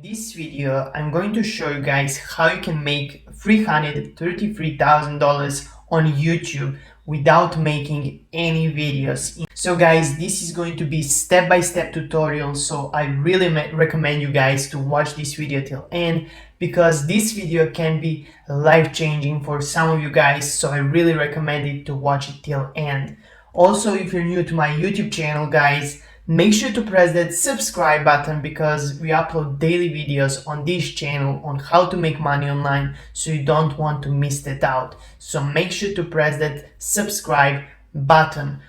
In this video, I'm going to show you guys how you can make $333,000 on YouTube without making any videos. So guys, this is going to be step-by-step tutorial, so I really recommend you guys to watch this video till end because this video can be life-changing for some of you guys, so I really recommend it to watch it till end. Also, if you're new to my YouTube channel, guys, make sure to press that subscribe button because we upload daily videos on this channel on how to make money online, so you don't want to miss that out. So make sure to press that subscribe button.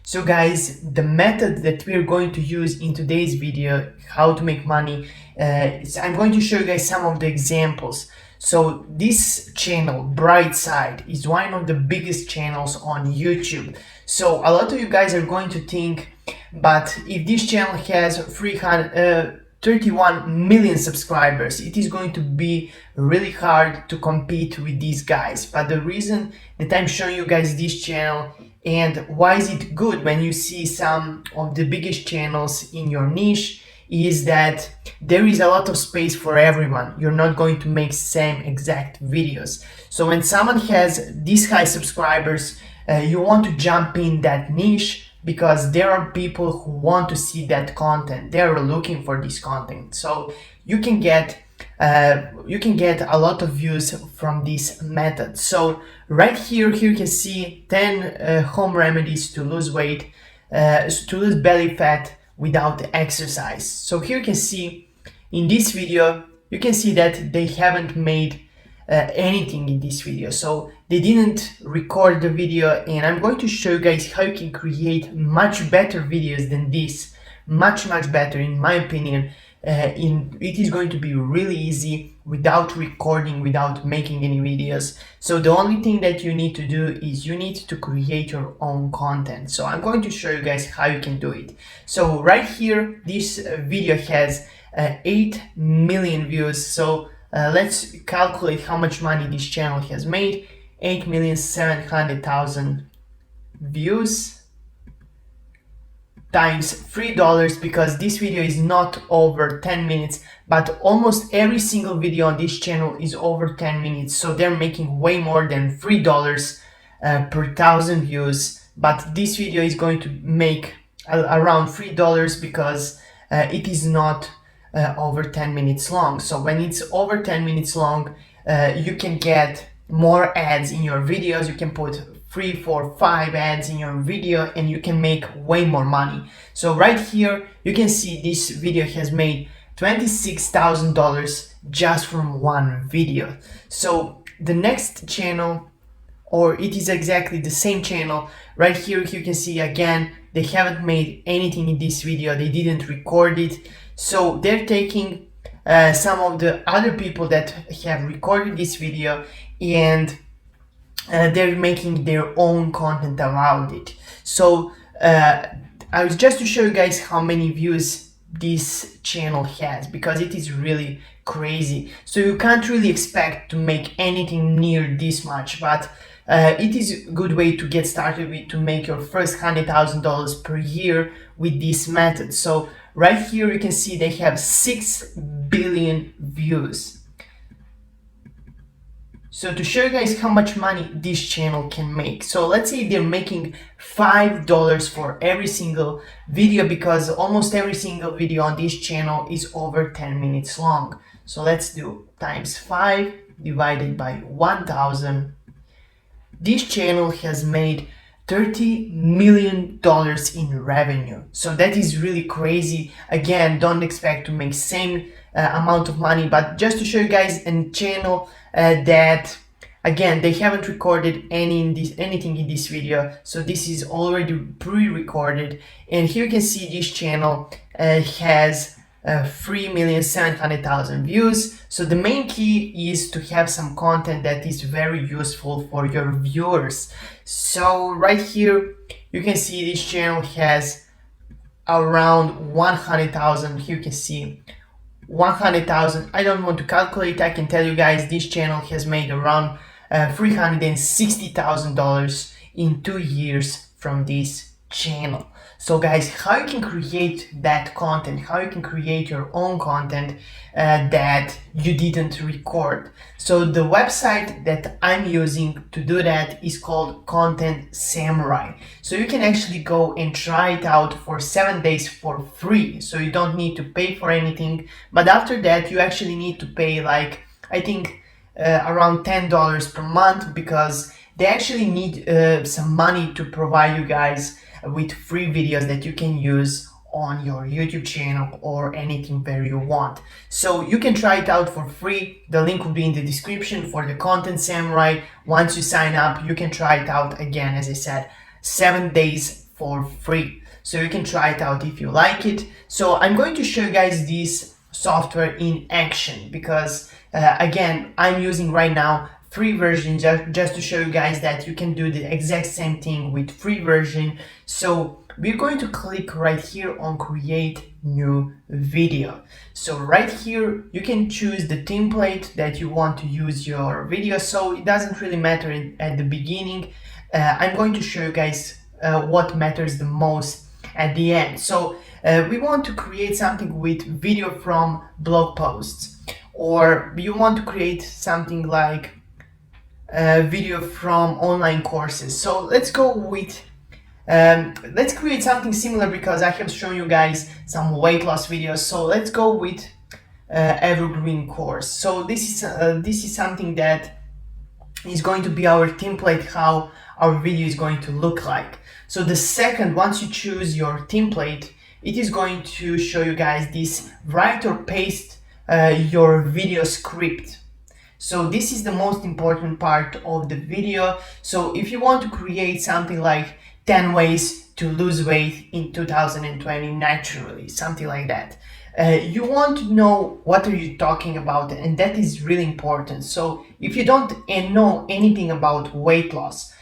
So guys, the method that we're going to use in today's video, how to make money, I'm going to show you guys some of the examples. So this channel, Brightside, is one of the biggest channels on YouTube. So a lot of you guys are going to think, but if this channel has 31 million subscribers, it is going to be really hard to compete with these guys. But the reason that I'm showing you guys this channel and why is it good when you see some of the biggest channels in your niche is that there is a lot of space for everyone. You're not going to make same exact videos. So when someone has these high subscribers, you want to jump in that niche because there are people who want to see that content. They're looking for this content. So you can get a lot of views from this method. So right here you can see 10 home remedies to lose weight, to lose belly fat without exercise. So here you can see in this video, you can see that they haven't made anything in this video, so they didn't record the video, and I'm going to show you guys how you can create much better videos than this, much better in my opinion. It is going to be really easy without recording, without making any videos. So the only thing that you need to do is you need to create your own content. So I'm going to show you guys how you can do it. So right here, this video has 8 million views. So let's calculate how much money this channel has made. 8,700,000 views times $3, because this video is not over 10 minutes, but almost every single video on this channel is over 10 minutes. So they're making way more than $3 per 1,000 views. But this video is going to make around $3 because it is not over 10 minutes long. So when it's over 10 minutes long, you can get more ads in your videos. You can put 3, 4, 5 ads in your video and you can make way more money. So right here you can see this video has made $26,000 just from one video. So the next channel, or it is exactly the same channel, right here you can see again they haven't made anything in this video, they didn't record it. So they're taking some of the other people that have recorded this video and they're making their own content around it. So I was just to show you guys how many views this channel has, because it is really crazy. So you can't really expect to make anything near this much, but it is a good way to get started with, to make your first $100,000 per year with this method. So right here you can see they have 6 billion views. So to show you guys how much money this channel can make, so let's say they're making $5 for every single video, because almost every single video on this channel is over 10 minutes long. So let's do times 5 divided by 1,000. This channel has made $30 million in revenue. So that is really crazy. Again, don't expect to make same amount of money, but just to show you guys a channel that, again, they haven't recorded anything in this video. So this is already pre-recorded. And here you can see this channel has 3,700,000 views. So the main key is to have some content that is very useful for your viewers. So right here you can see this channel has around 100,000. Here you can see 100,000. I don't want to calculate. I can tell you guys this channel has made around $360,000 in 2 years from this channel. So guys, how you can create that content, how you can create your own content that you didn't record. So the website that I'm using to do that is called Content Samurai. So you can actually go and try it out for 7 days for free. So you don't need to pay for anything. But after that, you actually need to pay, like, I think around $10 per month, because they actually need some money to provide you guys with free videos that you can use on your YouTube channel or anything where you want. So you can try it out for free. The link will be in the description for the Content Samurai. Once you sign up, you can try it out again, as I said, 7 days for free. So you can try it out if you like it. So I'm going to show you guys this software in action, because again, I'm using right now free version just to show you guys that you can do the exact same thing with free version. So we're going to click right here on create new video. So right here you can choose the template that you want to use your video, so it doesn't really matter at the beginning. I'm going to show you guys what matters the most at the end. So we want to create something with video from blog posts, or you want to create something like video from online courses. So let's go with let's create something similar, because I have shown you guys some weight loss videos. So let's go with evergreen course. So this is something that is going to be our template, how our video is going to look like. So the second, once you choose your template, it is going to show you guys this write or paste your video script. So this is the most important part of the video. So if you want to create something like 10 ways to lose weight in 2020 naturally, something like that, you want to know what are you talking about, and that is really important. So if you don't know anything about weight loss,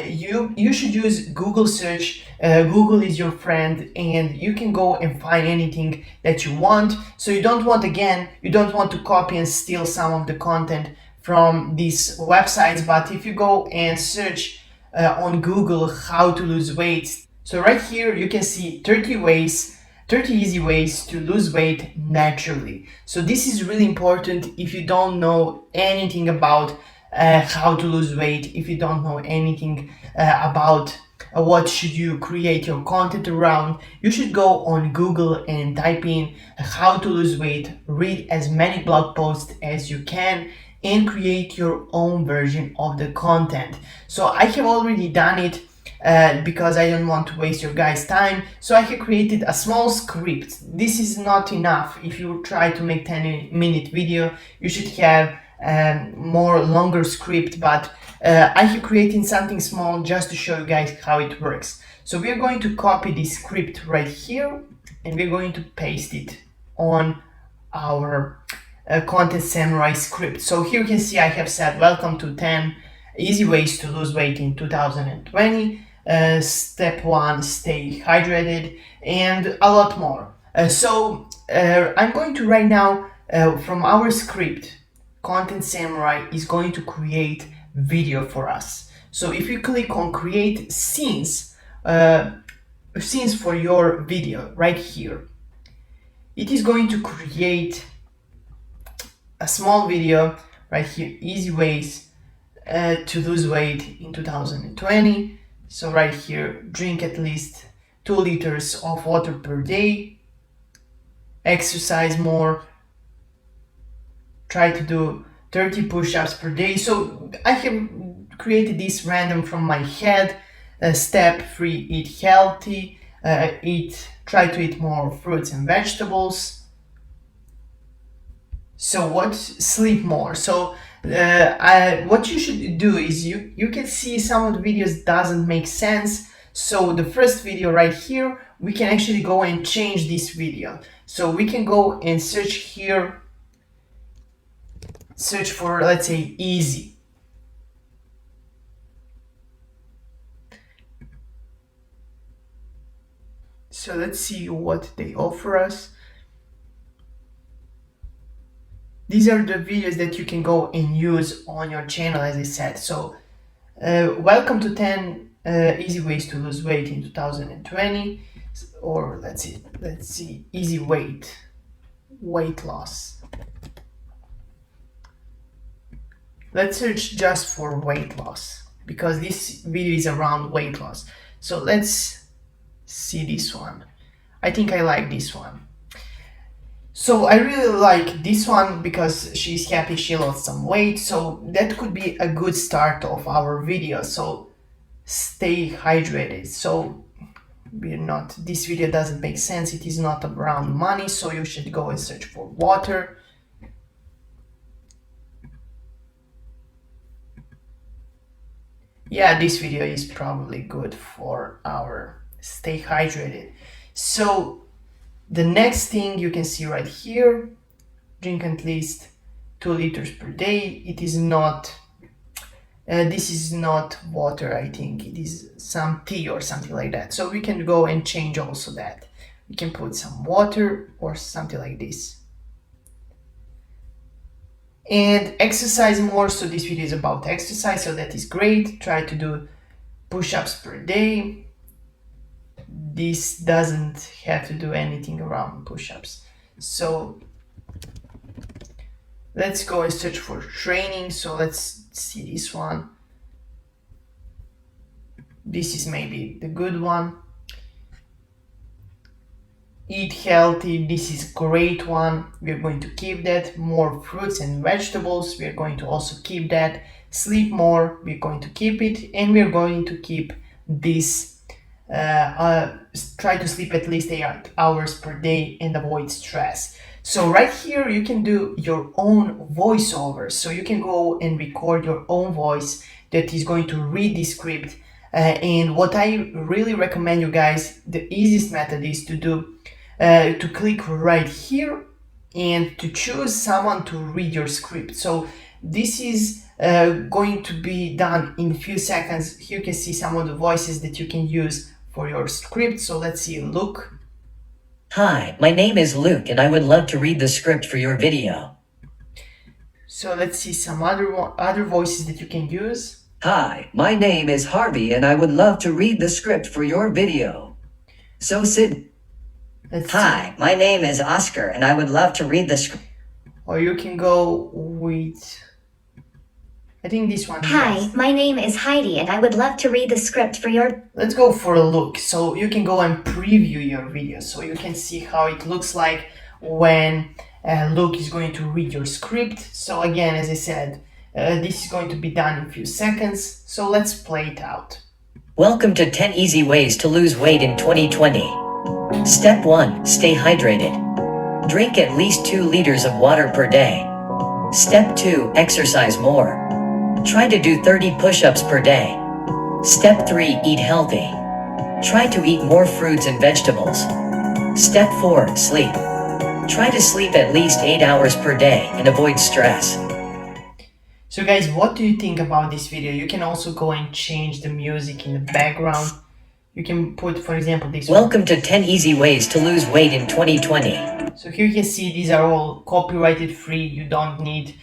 you should use Google search. Google is your friend, and you can go and find anything that you want. So you don't want to copy and steal some of the content from these websites, but if you go and search on Google how to lose weight, so right here you can see 30 easy ways to lose weight naturally. So this is really important if you don't know anything about how to lose weight, if you don't know anything about what should you create your content around. You should go on Google and type in how to lose weight, read as many blog posts as you can, and create your own version of the content. So I have already done it because I don't want to waste your guys' time. So I have created a small script. This is not enough. If you try to make 10-minute video, you should have more longer script, but I have created something small just to show you guys how it works. So we are going to copy this script right here, and we're going to paste it on our Content Samurai script. So here you can see I have said welcome to 10 easy ways to lose weight in 2020. Step 1, stay hydrated, and a lot more. I'm going to right now from our script, Content Samurai is going to create video for us. So if you click on create scenes for your video right here, it is going to create a small video right here, easy ways to lose weight in 2020. So right here, drink at least 2 liters of water per day, exercise more, try to do 30 push-ups per day. So I have created this random from my head. Step 3, eat healthy, try to eat more fruits and vegetables. So what? Sleep more. So what you should do is you can see some of the videos doesn't make sense. So the first video right here, we can actually go and change this video. So we can go and search here, search for, let's say, easy. So let's see what they offer us. These are the videos that you can go and use on your channel, as I said. So welcome to 10 easy ways to lose weight in 2020, or let's see easy weight loss. Let's search just for weight loss because this video is around weight loss. So let's see this one. I think I like this one. So I really like this one because she's happy she lost some weight. So that could be a good start of our video. So stay hydrated. So this video doesn't make sense. It is not around money. So you should go and search for water. Yeah, this video is probably good for our stay hydrated. So the next thing you can see right here, drink at least 2 liters per day. It is not, this is not water, I think. It is some tea or something like that. So we can go and change also that. We can put some water or something like this. And exercise more. So this video is about exercise, so that is great. Try to do push-ups per day. This doesn't have to do anything around push-ups. So let's go and search for training. So let's see this one. This is maybe the good one. Eat healthy, this is great one. We're going to keep that. More fruits and vegetables, we're going to also keep that. Sleep more, we're going to keep it. And we're going to keep this, try to sleep at least 8 hours per day and avoid stress. So right here you can do your own voiceover. So you can go and record your own voice that is going to read the script. And what I really recommend you guys, the easiest method is to do to click right here and to choose someone to read your script. So this is going to be done in a few seconds. Here you can see some of the voices that you can use for your script. So let's see, Luke. Hi, my name is Luke and I would love to read the script for your video. So let's see some other voices that you can use. Hi, my name is Harvey and I would love to read the script for your video. So sit. Hi, my name is Oscar and I would love to read the script. Or you can go with, I think this one. Hi, my name is Heidi and I would love to read the script for your... Let's go for a look. So you can go and preview your video so you can see how it looks like when Luke is going to read your script. So again, as I said, this is going to be done in a few seconds. So let's play it out. Welcome to 10 easy ways to lose weight in 2020. Step 1. Stay hydrated. Drink at least 2 liters of water per day. Step 2. Exercise more. Try to do 30 push-ups per day. Step 3. Eat healthy. Try to eat more fruits and vegetables. Step 4. Sleep. Try to sleep at least 8 hours per day and avoid stress. So guys, what do you think about this video? You can also go and change the music in the background. You can put, for example, this one. Welcome to 10 easy ways to lose weight in 2020. So here you can see these are all copyrighted free. You don't need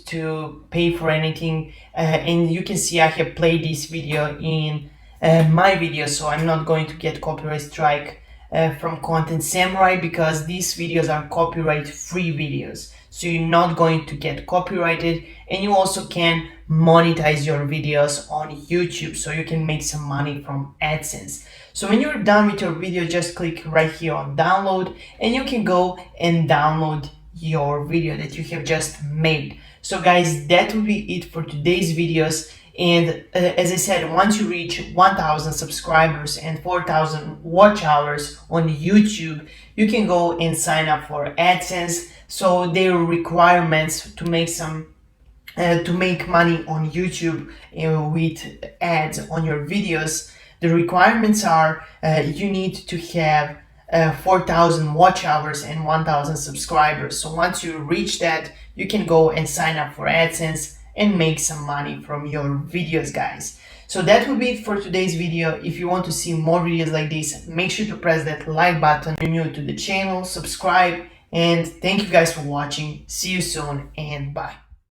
to pay for anything. And you can see I have played this video in my video, so I'm not going to get copyright strike from Content Samurai because these videos are copyright free videos. So you're not going to get copyrighted, and you also can monetize your videos on YouTube, so you can make some money from AdSense. So when you're done with your video, just click right here on download, and you can go and download your video that you have just made. So guys, that will be it for today's videos. And as I said, once you reach 1,000 subscribers and 4,000 watch hours on YouTube, you can go and sign up for AdSense. So their requirements to make money on YouTube with ads on your videos, the requirements are you need to have 4,000 watch hours and 1,000 subscribers. So once you reach that, you can go and sign up for AdSense and make some money from your videos, guys. So that will be it for today's video. If you want to see more videos like this, make sure to press that like button. If you're new to the channel, subscribe, and thank you guys for watching. See you soon and bye.